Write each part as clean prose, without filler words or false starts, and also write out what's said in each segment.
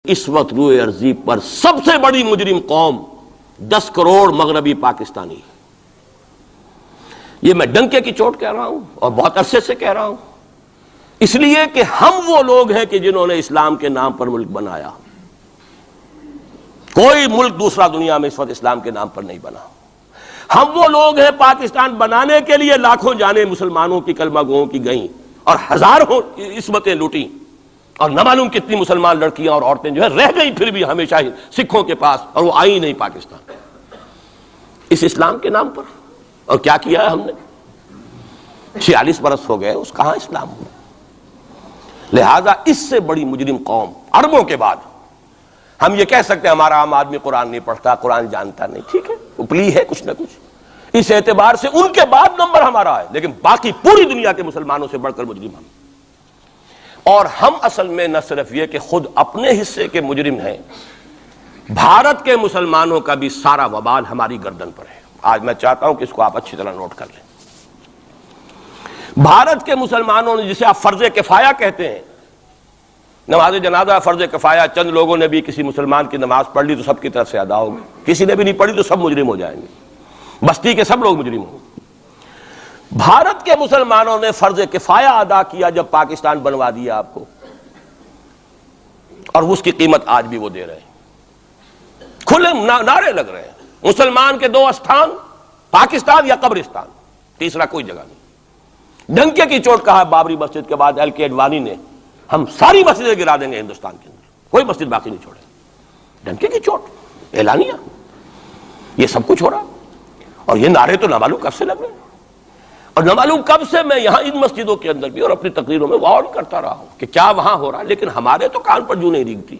اس وقت روئے ارضی پر سب سے بڑی مجرم قوم 10 کروڑ مغربی پاکستانی. یہ میں ڈنکے کی چوٹ کہہ رہا ہوں اور بہت عرصے سے کہہ رہا ہوں، اس لیے کہ ہم وہ لوگ ہیں کہ جنہوں نے اسلام کے نام پر ملک بنایا. کوئی ملک دوسرا دنیا میں اس وقت اسلام کے نام پر نہیں بنا. ہم وہ لوگ ہیں پاکستان بنانے کے لیے لاکھوں جانیں مسلمانوں کی کلمہ گوؤں کی گئیں اور ہزاروں عصمتیں لوٹیں، اور نہ معلوم کتنی مسلمان لڑکیاں اور عورتیں جو ہے رہ گئی پھر بھی ہمیشہ ہی سکھوں کے پاس، اور وہ آئی نہیں پاکستان اس اسلام کے نام پر. اور کیا کیا ہے ہم نے؟ 46 برس ہو گئے، اس کہاں اسلام ہوا. لہذا اس سے بڑی مجرم قوم عربوں کے بعد ہم یہ کہہ سکتے ہیں ہمارا عام آدمی قرآن نہیں پڑھتا، قرآن جانتا نہیں، ٹھیک ہے، اپلی ہے کچھ نہ کچھ، اس اعتبار سے ان کے بعد نمبر ہمارا ہے، لیکن باقی پوری دنیا کے مسلمانوں سے بڑھ کر مجرم ہم. اور ہم اصل میں نہ صرف یہ کہ خود اپنے حصے کے مجرم ہیں، بھارت کے مسلمانوں کا بھی سارا وبال ہماری گردن پر ہے. آج میں چاہتا ہوں کہ اس کو آپ اچھی طرح نوٹ کر لیں. بھارت کے مسلمانوں نے، جسے آپ فرض کفایہ کہتے ہیں، نماز جنازہ فرض کفایہ، چند لوگوں نے بھی کسی مسلمان کی نماز پڑھ لی تو سب کی طرف سے ادا ہوگی، کسی نے بھی نہیں پڑھی تو سب مجرم ہو جائیں گے، بستی کے سب لوگ مجرم ہوں. بھارت کے مسلمانوں نے فرض کفایہ ادا کیا جب پاکستان بنوا دیا آپ کو، اور اس کی قیمت آج بھی وہ دے رہے ہیں. کھلے نعرے لگ رہے ہیں مسلمان کے 2 استھان، پاکستان یا قبرستان، تیسرا کوئی جگہ نہیں. ڈنکے کی چوٹ کہا بابری مسجد کے بعد ایل کے اڈوانی نے، ہم ساری مسجدیں گرا دیں گے ہندوستان کے اندر، کوئی مسجد باقی نہیں چھوڑے. ڈنکے کی چوٹ اعلانیہ، یہ سب کچھ ہو رہا، اور یہ نعرے تو نہ معلوم کب سے لگ رہے ہیں، اور نہ معلوم کب سے میں یہاں ان مسجدوں کے اندر بھی اور اپنی تقریروں میں غور کرتا رہا ہوں کہ کیا وہاں ہو رہا ہے. لیکن ہمارے تو کان پر جوں نہیں ریگتی.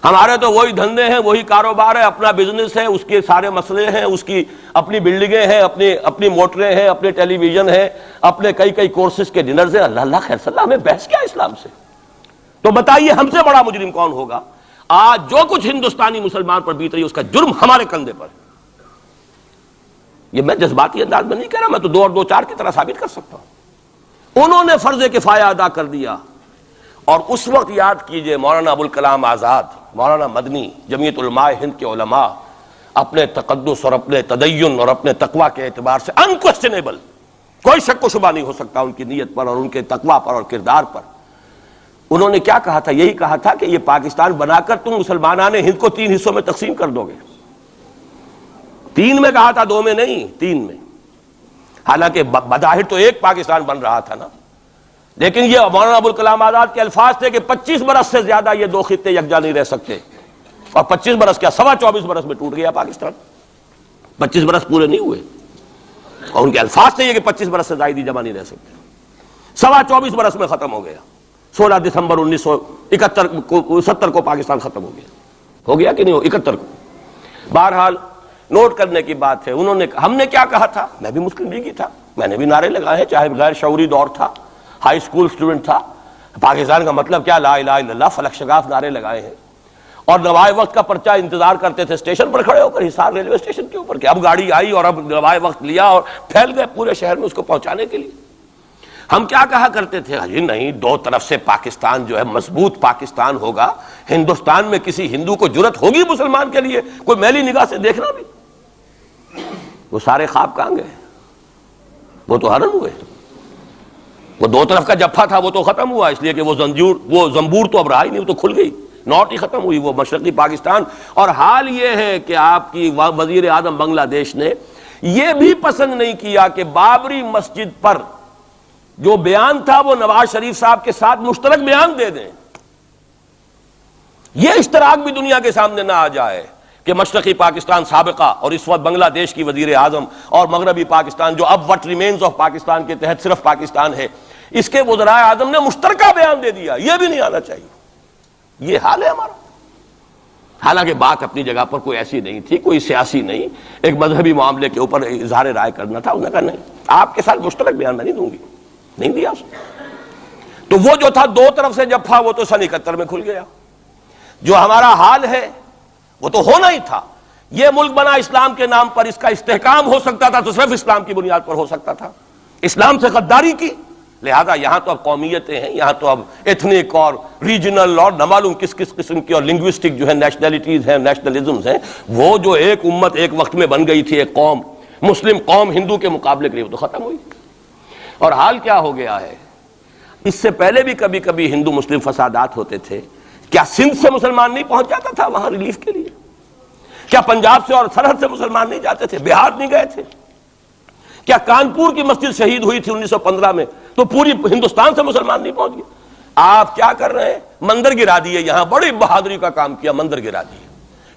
ہمارے تو وہی دھندے ہیں، وہی کاروبار ہے، اپنا بزنس ہے، اس کے سارے مسئلے ہیں، اس کی اپنی بلڈنگیں ہیں، اپنی موٹریں ہیں، اپنے ٹیلی ویژن ہیں، اپنے کئی کورسز کے ڈنرز ہیں. اللہ خیر صلی اللہ، ہمیں بحث کیا اسلام سے؟ تو بتائیے ہم سے بڑا مجرم کون ہوگا؟ آج جو کچھ ہندوستانی مسلمان پر بیت رہی ہے اس کا جرم ہمارے کندھے پر. یہ میں جذباتی انداز میں نہیں کہہ رہا، میں تو 2 اور 2 4 کی طرح ثابت کر سکتا ہوں. انہوں نے فرض کفایہ ادا کر دیا، اور اس وقت یاد کیجئے مولانا ابوالکلام آزاد، مولانا مدنی، جمعیت علماء ہند کے علماء اپنے تقدس اور اپنے تدین اور اپنے تقوی کے اعتبار سے انکویسچنیبل، کوئی شک و شبہ نہیں ہو سکتا ان کی نیت پر اور ان کے تقوی پر اور کردار پر. انہوں نے کیا کہا تھا؟ یہی کہا تھا کہ یہ پاکستان بنا کر تم مسلمانان ہند کو 3 حصوں میں تقسیم کر دو گے. 3 میں کہا تھا، 2 میں نہیں، 3 میں. حالانکہ بظاہر تو ایک پاکستان بن رہا تھا نا، لیکن یہ مولانا ابوالکلام آزاد کے الفاظ تھے کہ 25 برس سے زیادہ یہ 2 خطے یکجا نہیں رہ سکتے. اور 25 برس کیا، 24.25 برس میں ٹوٹ گیا پاکستان. 25 برس پورے نہیں ہوئے، اور ان کے الفاظ تھے یہ کہ 25 برس سے زائد جمع نہیں رہ سکتے. 24.25 برس میں ختم ہو گیا. 16 دسمبر 1970 کو پاکستان ختم ہو گیا کہ نہیں ہو 71 کو. بہرحال نوٹ کرنے کی بات ہے، ہم نے کیا کہا تھا؟ میں بھی مسلم لیگی تھا، میں نے بھی نعرے لگائے ہیں، چاہے غیر شعوری دور تھا، ہائی اسکول اسٹوڈنٹ تھا. پاکستان کا مطلب کیا، لا الہ الا اللہ، فلک شگاف نعرے لگائے ہیں. اور نوائے وقت کا پرچہ انتظار کرتے تھے اسٹیشن پر کھڑے ہو کر، حصار ریلوے اسٹیشن کے اوپر، کہ اب گاڑی آئی اور اب نوائے وقت لیا اور پھیل گئے پورے شہر میں اس کو پہنچانے کے لیے. ہم کیا کہا کرتے تھے؟ جی نہیں، 2 طرف سے پاکستان جو ہے مضبوط پاکستان ہوگا. ہندوستان میں کسی ہندو کو جرت ہوگی مسلمان کے لیے کوئی میلی نگاہ سے دیکھنا بھی؟ وہ سارے خواب کہاں گئے؟ وہ تو حرم ہوئے. وہ 2 طرف کا جفا تھا وہ تو ختم ہوا، اس لیے کہ وہ زنبور تو اب رہا ہی نہیں، وہ تو کھل گئی، نوٹ ہی ختم ہوئی وہ مشرقی پاکستان. اور حال یہ ہے کہ آپ کی وزیر اعظم بنگلہ دیش نے یہ بھی پسند نہیں کیا کہ بابری مسجد پر جو بیان تھا وہ نواز شریف صاحب کے ساتھ مشترک بیان دے دیں. یہ اشتراک بھی دنیا کے سامنے نہ آ جائے کہ مشرقی پاکستان سابقہ اور اس وقت بنگلہ دیش کی وزیر اعظم اور مغربی پاکستان جو اب وٹ ریمینز آف پاکستان کے تحت صرف پاکستان ہے، اس کے وزرائے اعظم نے مشترکہ بیان دے دیا. یہ بھی نہیں آنا چاہیے. یہ حال ہے ہمارا. حالانکہ بات اپنی جگہ پر کوئی ایسی نہیں تھی، کوئی سیاسی نہیں، ایک مذہبی معاملے کے اوپر اظہار رائے کرنا تھا. انہوں نے کہا نہیں، آپ کے ساتھ مشترک بیان میں نہیں دوں گی، نہیں دیا اس نے. تو وہ جو تھا 2 طرف سے جفا وہ تو سن 71 میں کھل گیا. جو ہمارا حال ہے وہ تو ہونا ہی تھا. یہ ملک بنا اسلام کے نام پر، اس کا استحکام ہو سکتا تھا تو صرف اسلام کی بنیاد پر ہو سکتا تھا. اسلام سے غداری کی لہذا یہاں تو اب قومیتیں ہیں، یہاں تو اب ایتھنک اور ریجنل اور نہ معلوم کس کس قسم کی اور لنگوسٹک جو ہے نیشنلٹیز ہیں، نیشنلزمز ہیں، وہ جو ایک امت ایک وقت میں بن گئی تھی، ایک قوم مسلم قوم ہندو کے مقابلے کے لیے، وہ تو ختم ہوئی۔ اور حال کیا ہو گیا ہے، اس سے پہلے بھی کبھی کبھی ہندو مسلم فسادات ہوتے تھے، کیا سندھ سے مسلمان نہیں پہنچ جاتا تھا وہاں ریلیف کے لیے؟ کیا پنجاب سے اور سرحد سے مسلمان نہیں جاتے تھے؟ بہار نہیں گئے تھے؟ کیا کانپور کی مسجد شہید ہوئی تھی 1915 میں تو پوری ہندوستان سے مسلمان نہیں پہنچ گئے؟ آپ کیا کر رہے ہیں؟ مندر گرا دیے، یہاں بڑی بہادری کا کام کیا، مندر گرا دیے،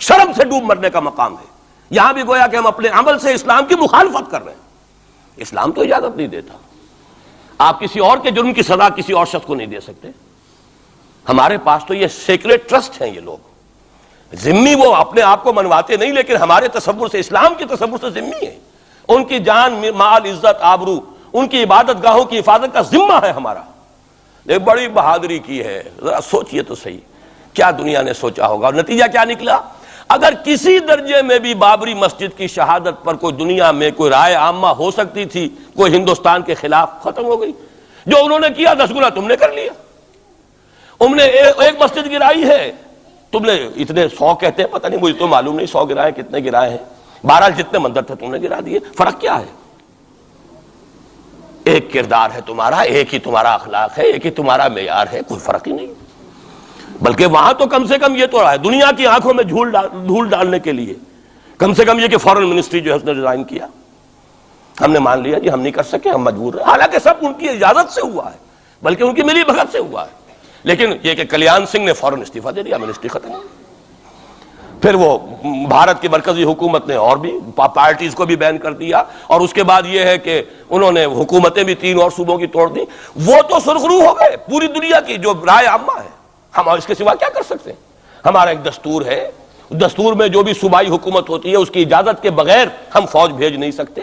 شرم سے ڈوب مرنے کا مقام ہے۔ یہاں بھی گویا کہ ہم اپنے عمل سے اسلام کی مخالفت کر رہے ہیں۔ اسلام تو اجازت نہیں دیتا، آپ کسی اور کے جرم کی سزا کسی اور شخص کو نہیں دے سکتے۔ ہمارے پاس تو یہ سیکریٹ ٹرسٹ ہیں، یہ لوگ ذمہ وہ اپنے آپ کو منواتے نہیں، لیکن ہمارے تصور سے، اسلام کے تصور سے ذمہ ہیں۔ ان کی جان، مال، عزت، آبرو، ان کی عبادت گاہوں کی حفاظت کا ذمہ ہے ہمارا۔ ایک بڑی بہادری کی ہے، ذرا سوچئے تو صحیح کیا دنیا نے سوچا ہوگا، اور نتیجہ کیا نکلا؟ اگر کسی درجے میں بھی بابری مسجد کی شہادت پر کوئی دنیا میں کوئی رائے عامہ ہو سکتی تھی کوئی ہندوستان کے خلاف، ختم ہو گئی۔ جو انہوں نے کیا 10 گنا تم نے کر لیا۔ انہوں نے ایک مسجد گرائی ہے، تم نے اتنے 100 کہتے ہیں، پتہ نہیں مجھے تو معلوم نہیں 100 گرائے کتنے گرائے ہیں، بہرحال جتنے مندر تھے تم نے گرا دیے۔ فرق کیا ہے؟ ایک کردار ہے تمہارا، ایک ہی تمہارا اخلاق ہے، ایک ہی تمہارا معیار ہے، کوئی فرق ہی نہیں۔ بلکہ وہاں تو کم سے کم یہ تو رہا ہے، دنیا کی آنکھوں میں دھول ڈالنے کے لیے کم سے کم یہ کہ فورن منسٹری جو ہے اس نے ڈیزائن کیا، ہم نے مان لیا جی ہم نہیں کر سکے، ہم مجبور ہیں، حالانکہ سب ان کی اجازت سے ہوا ہے، بلکہ ان کی ملی بھگت سے ہوا ہے۔ لیکن یہ کہ کلیان سنگھ نے فوراً استعفیٰ دے دیا، منسٹری ختم ہو۔ پھر وہ بھارت کی مرکزی حکومت نے اور بھی پارٹیز کو بھی بین کر دیا، اور اس کے بعد یہ ہے کہ انہوں نے حکومتیں بھی 3 اور صوبوں کی توڑ دی۔ وہ تو سرخرو ہو گئے پوری دنیا کی جو رائے عامہ ہے، ہم اس کے سوا کیا کر سکتے ہیں؟ ہمارا ایک دستور ہے، دستور میں جو بھی صوبائی حکومت ہوتی ہے اس کی اجازت کے بغیر ہم فوج بھیج نہیں سکتے۔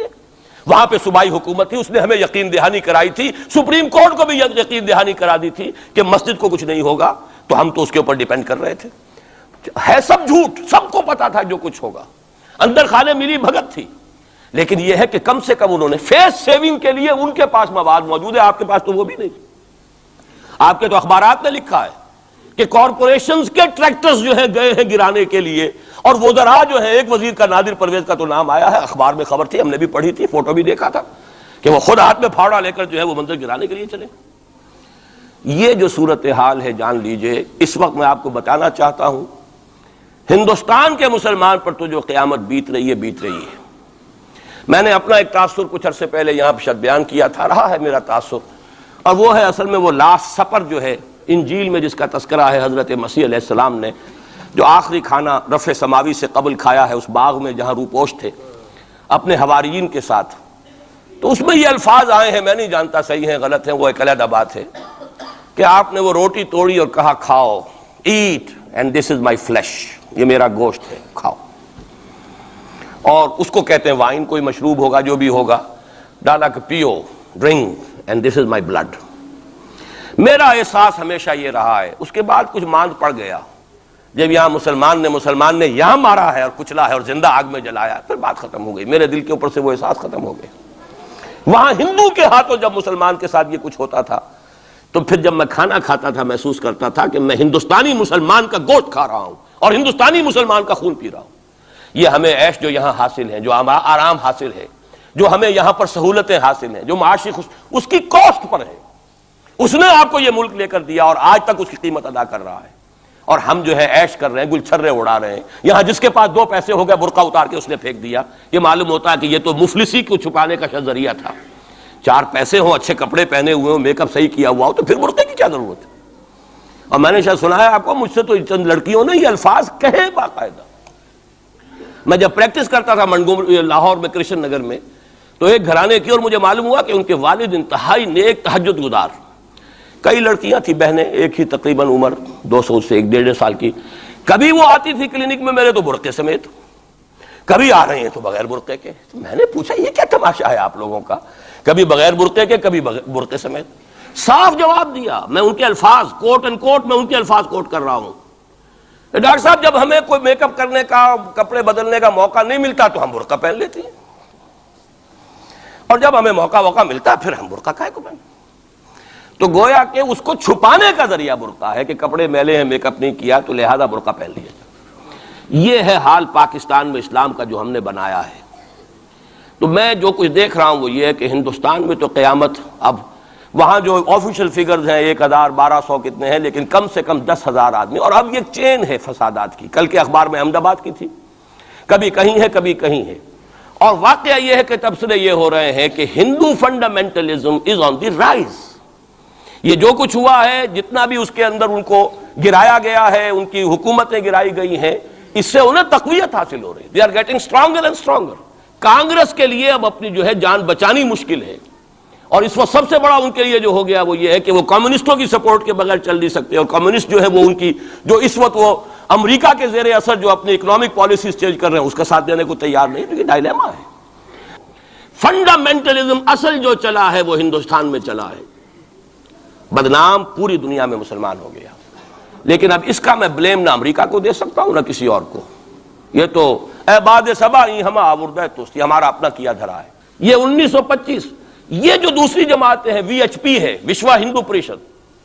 وہاں پہ صوبائی حکومت تھی، اس نے ہمیں یقین دہانی کرائی تھی، سپریم کورٹ کو بھی یقین دہانی کرا دی تھی کہ مسجد کو کچھ نہیں ہوگا، تو ہم تو اس کے اوپر ڈیپینڈ کر رہے تھے۔ ہے سب جھوٹ، سب کو پتا تھا جو کچھ ہوگا، اندر خانے ملی بھگت تھی، لیکن یہ ہے کہ کم سے کم انہوں نے فیس سیونگ کے لیے ان کے پاس مواد موجود ہے، آپ کے پاس تو وہ بھی نہیں۔ آپ کے تو اخبارات نے لکھا ہے کہ کارپوریشنز کے ٹریکٹرز جو ہیں گئے ہیں گرانے کے لیے، اور وزراء جو ہیں، ایک وزیر کا نادر پرویز کا تو نام آیا ہے، اخبار میں خبر تھی، ہم نے بھی پڑھی تھی، فوٹو بھی دیکھا تھا کہ وہ خود ہاتھ میں پھاوڑا لے کر جو ہے وہ منظر گرانے کے لیے چلے۔ یہ جو صورتحال ہے جان لیجئے، اس وقت میں آپ کو بتانا چاہتا ہوں ہندوستان کے مسلمان پر تو جو قیامت بیت رہی ہے۔ میں نے اپنا ایک تاثر کچھ عرصے پہلے یہاں پر بیان کیا تھا، رہا ہے میرا تاثر، اور وہ ہے اصل میں وہ لاسٹ سپر جو ہے انجیل میں جس کا تذکرہ ہے حضرت مسیح علیہ السلام نے جو آخری کھانا رفع سماوی سے قبل کھایا ہے اس باغ میں جہاں روپوش تھے اپنے حواریین کے ساتھ۔ تو اس میں یہ الفاظ آئے ہیں، میں نہیں جانتا صحیح ہیں غلط ہیں، وہ ایک علیحدہ بات ہے، کہ آپ نے وہ روٹی توڑی اور کہا کھاؤ، eat and this is my flesh, یہ میرا گوشت ہے، کھاؤ۔ اور اس کو کہتے ہیں وائن، کوئی مشروب ہوگا جو بھی ہوگا، ڈالا کہ پیو، drink and this is my blood. میرا احساس ہمیشہ یہ رہا ہے، اس کے بعد کچھ ماند پڑ گیا، جب یہاں مسلمان نے یہاں مارا ہے اور کچلا ہے اور زندہ آگ میں جلایا، پھر بات ختم ہو گئی، میرے دل کے اوپر سے وہ احساس ختم ہو گئے۔ وہاں ہندو کے ہاتھوں جب مسلمان کے ساتھ یہ کچھ ہوتا تھا تو پھر جب میں کھانا کھاتا تھا محسوس کرتا تھا کہ میں ہندوستانی مسلمان کا گوشت کھا رہا ہوں اور ہندوستانی مسلمان کا خون پی رہا ہوں۔ یہ ہمیں عیش جو یہاں حاصل ہے، جو آرام حاصل ہے، جو ہمیں یہاں پر سہولتیں حاصل ہیں، جو معاشی اس کی کاسٹ پر ہے۔ اس نے آپ کو یہ ملک لے کر دیا اور آج تک اس کی قیمت ادا کر رہا ہے، اور ہم جو ہے عیش کر رہے ہیں، گل چھرے اڑا رہے ہیں۔ یہاں جس کے پاس 2 پیسے ہو گئے برقع اتار کے اس نے پھینک دیا، یہ معلوم ہوتا ہے کہ یہ تو مفلسی کو چھپانے کا ذریعہ تھا۔ 4 پیسے ہوں، اچھے کپڑے پہنے ہوئے ہوں، میک اپ صحیح کیا ہوا ہو، تو پھر برقعے کی کیا ضرورت ہے؟ اور میں نے شاید سنا ہے آپ کو، مجھ سے تو چند لڑکیوں نے یہ الفاظ کہے باقاعدہ۔ میں جب پریکٹس کرتا تھا لاہور میں کرشن نگر میں، تو ایک گھرانے کی، اور مجھے معلوم ہوا کہ ان کے والد انتہائی نیک تہجد گزار، کئی لڑکیاں تھیں بہنیں، ایک ہی تقریباً عمر 200 سے 1.5 سال کی، کبھی وہ آتی تھی کلینک میں میرے تو برقعے سمیت، کبھی آ رہے ہیں تو بغیر برقعے کے۔ تو میں نے پوچھا یہ کیا تماشا ہے آپ لوگوں کا، کبھی بغیر برقعے کے کبھی برقعے سمیت۔ صاف جواب دیا، میں ان کے الفاظ کوٹ اینڈ کوٹ میں ان کے الفاظ کوٹ کر رہا ہوں، ڈاکٹر صاحب جب ہمیں کوئی میک اپ کرنے کا، کپڑے بدلنے کا موقع نہیں ملتا تو ہم برقع پہن لیتے ہیں، اور جب ہمیں موقع ملتا پھر ہم برقع کائے کو پہن۔ تو گویا کہ اس کو چھپانے کا ذریعہ برقع ہے کہ کپڑے میلے ہیں، میک اپ نہیں کیا تو لہذا برقع پہن لیا جائے۔ یہ ہے حال پاکستان میں اسلام کا جو ہم نے بنایا ہے۔ تو میں جو کچھ دیکھ رہا ہوں وہ یہ ہے کہ ہندوستان میں تو قیامت، اب وہاں جو آفیشیل فگرز ہیں 1000 1200 کتنے ہیں، لیکن کم سے کم 10,000 آدمی، اور اب یہ چین ہے فسادات کی۔ کل کے اخبار میں احمد آباد کی تھی، کبھی کہیں ہے کبھی کہیں ہے، اور واقعہ یہ ہے کہ تبصرے یہ ہو رہے ہیں کہ ہندو فنڈامنٹلزم از آن دی رائز۔ یہ جو کچھ ہوا ہے، جتنا بھی اس کے اندر ان کو گرایا گیا ہے، ان کی حکومتیں گرائی گئی ہیں، اس سے انہیں تقویت حاصل ہو رہی ہے۔ They are getting stronger and stronger. Congress کے لیے اب اپنی جو ہے جان بچانی مشکل ہے، اور اس وقت سب سے بڑا ان کے لیے جو ہو گیا وہ یہ ہے کہ وہ کمیونسٹوں کی سپورٹ کے بغیر چل نہیں سکتے، اور کمیونسٹ جو ہے وہ ان کی جو اس وقت وہ امریکہ کے زیر اثر جو اپنی اکنامک پالیسیز چینج کر رہے ہیں اس کا ساتھ دینے کو تیار نہیں۔ تو یہ ڈائلیما ہے۔ فنڈامنٹلزم اصل جو چلا ہے وہ ہندوستان میں چلا ہے، بدنام پوری دنیا میں مسلمان ہو گیا، لیکن اب اس کا میں بلیم نہ امریکہ کو دے سکتا ہوں نہ کسی اور کو۔ یہ تو اے باد سبا ہم آوردہ توستی، ہمارا اپنا کیا دھرا ہے۔ یہ 1925 یہ جو دوسری جماعتیں ہیں، وی ایچ پی ہے، وشوا ہندو پریشد،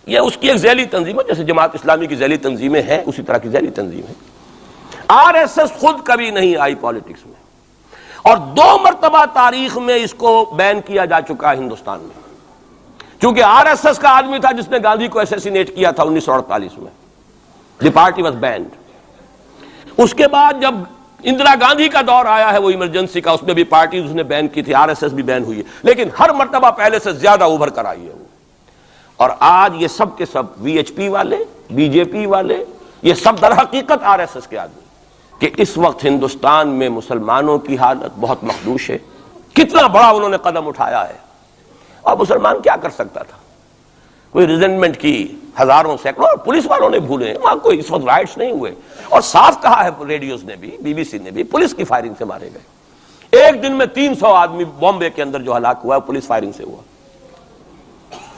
یہ اس کی ایک ذیلی تنظیم ہے، جیسے جماعت اسلامی کی ذیلی تنظیمیں ہیں اسی طرح کی ذیلی تنظیم ہے۔ آر ایس ایس خود کبھی نہیں آئی پالیٹکس میں، اور 2 مرتبہ تاریخ میں اس کو بین کیا جا چکا ہے ہندوستان میں، چونکہ آر ایس ایس کا آدمی تھا جس نے گاندھی کو ایسیسینیٹ کیا تھا 1948 میں۔ دی پارٹی واز بینڈ۔ اس کے بعد جب اندرا گاندھی کا دور آیا ہے وہ ایمرجنسی کا، اس میں بھی پارٹیز اس نے بین کی تھی، آر ایس ایس بھی بین ہوئی ہے، لیکن ہر مرتبہ پہلے سے زیادہ ابھر کر آئی ہے وہ۔ اور آج یہ سب کے سب وی ایچ پی والے، بی جے پی والے، یہ سب در حقیقت آر ایس ایس کے آدمی، کہ اس وقت ہندوستان میں مسلمانوں کی حالت بہت مخدوش ہے۔ کتنا بڑا انہوں نے قدم اٹھایا ہے، اور مسلمان کیا کر سکتا تھا؟ کوئی ریزنٹمنٹ کی ہزاروں سینکڑوں، اور پولیس والوں نے بھولے، وہاں کوئی اس وقت رائٹس نہیں ہوئے، اور صاف کہا ہے ریڈیوز نے بھی، بی بی سی نے بھی، پولیس کی فائرنگ سے مارے گئے۔ ایک دن میں 300 آدمی بامبے کے اندر جو ہلاک ہوا ہے پولیس فائرنگ سے ہوا۔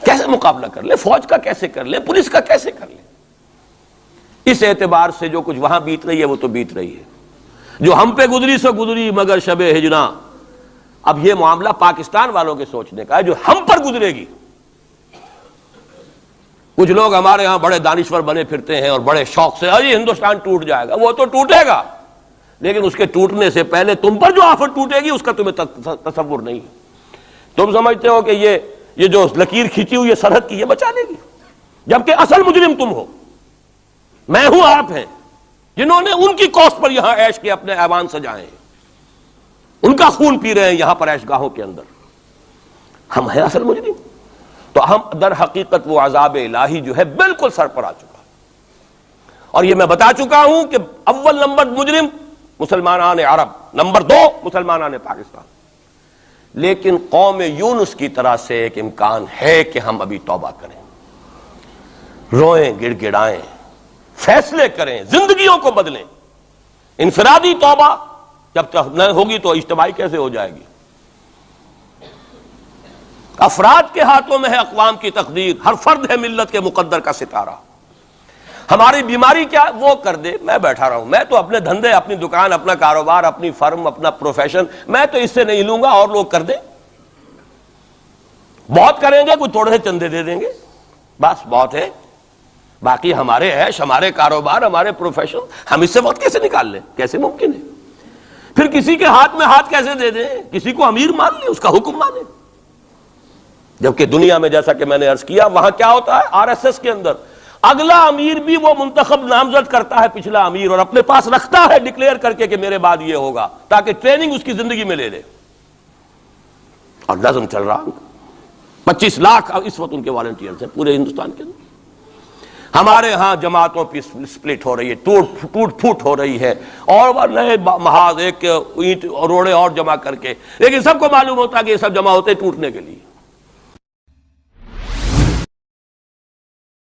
کیسے مقابلہ کر لے؟ فوج کا کیسے کر لے؟ پولیس کا کیسے کر لے؟ اس اعتبار سے جو کچھ وہاں بیت رہی ہے وہ تو بیت رہی ہے، جو ہم پہ گزری سو گزری مگر شب ہجراں۔ اب یہ معاملہ پاکستان والوں کے سوچنے کا ہے، جو ہم پر گزرے گی۔ کچھ لوگ ہمارے ہاں بڑے دانشور بنے پھرتے ہیں اور بڑے شوق سے ارے ہندوستان ٹوٹ جائے گا، وہ تو ٹوٹے گا، لیکن اس کے ٹوٹنے سے پہلے تم پر جو آفت ٹوٹے گی اس کا تمہیں تصور نہیں ہے۔ تم سمجھتے ہو کہ یہ جو لکیر کھینچی ہوئی سرحد کی یہ بچا لے گی، جبکہ اصل مجرم تم ہو، میں ہوں، آپ ہیں، جنہوں نے ان کی کوسٹ پر یہاں عیش کے اپنے ایوان سجائے ہیں، ان کا خون پی رہے ہیں یہاں پر عیش گاہوں کے اندر۔ ہم ہیں اصل مجرم، تو ہم در حقیقت وہ عذاب الہی جو ہے بالکل سر پر آ چکا، اور یہ میں بتا چکا ہوں کہ اول نمبر مجرم مسلمانان عرب، نمبر 2 مسلمانان پاکستان۔ لیکن قوم یونس کی طرح سے ایک امکان ہے کہ ہم ابھی توبہ کریں، روئیں، گڑ گڑائیں، فیصلے کریں، زندگیوں کو بدلیں۔ انفرادی توبہ جب تک نہ ہوگی تو اجتماعی کیسے ہو جائے گی؟ افراد کے ہاتھوں میں ہے اقوام کی تقدیر، ہر فرد ہے ملت کے مقدر کا ستارہ۔ ہماری بیماری کیا وہ کر دے، میں بیٹھا رہا ہوں، میں تو اپنے دھندے، اپنی دکان، اپنا کاروبار، اپنی فرم، اپنا پروفیشن، میں تو اس سے نہیں لوں گا، اور لوگ کر دیں، بہت کریں گے، کوئی تھوڑے سے چندے دے دیں گے، بس بہت ہے، باقی ہمارے عیش، ہمارے کاروبار، ہمارے پروفیشن، ہم اس سے وقت کیسے نکال لیں؟ کیسے ممکن ہے؟ پھر کسی کے ہاتھ میں ہاتھ کیسے دے دیں؟ کسی کو امیر مان لیں، اس کا حکم مانیں؟ جبکہ دنیا میں جیسا کہ میں نے عرض کیا وہاں کیا ہوتا ہے، آر ایس ایس کے اندر اگلا امیر بھی وہ منتخب نامزد کرتا ہے پچھلا امیر، اور اپنے پاس رکھتا ہے ڈکلیئر کر کے کہ میرے بعد یہ ہوگا، تاکہ ٹریننگ اس کی زندگی میں لے لے، اور نظم چل رہا۔ 25 لاکھ اس وقت ان کے والنٹیئرز ہیں پورے ہندوستان کے اندر۔ ہمارے ہاں جماعتوں کی سپلٹ ہو رہی ہے، ٹوٹ پھوٹ ہو رہی ہے، اور نئے محاذ ایک اینٹ روڑے اور جمع کر کے، لیکن سب کو معلوم ہوتا ہے کہ یہ سب جمع ہوتے ٹوٹنے کے لیے۔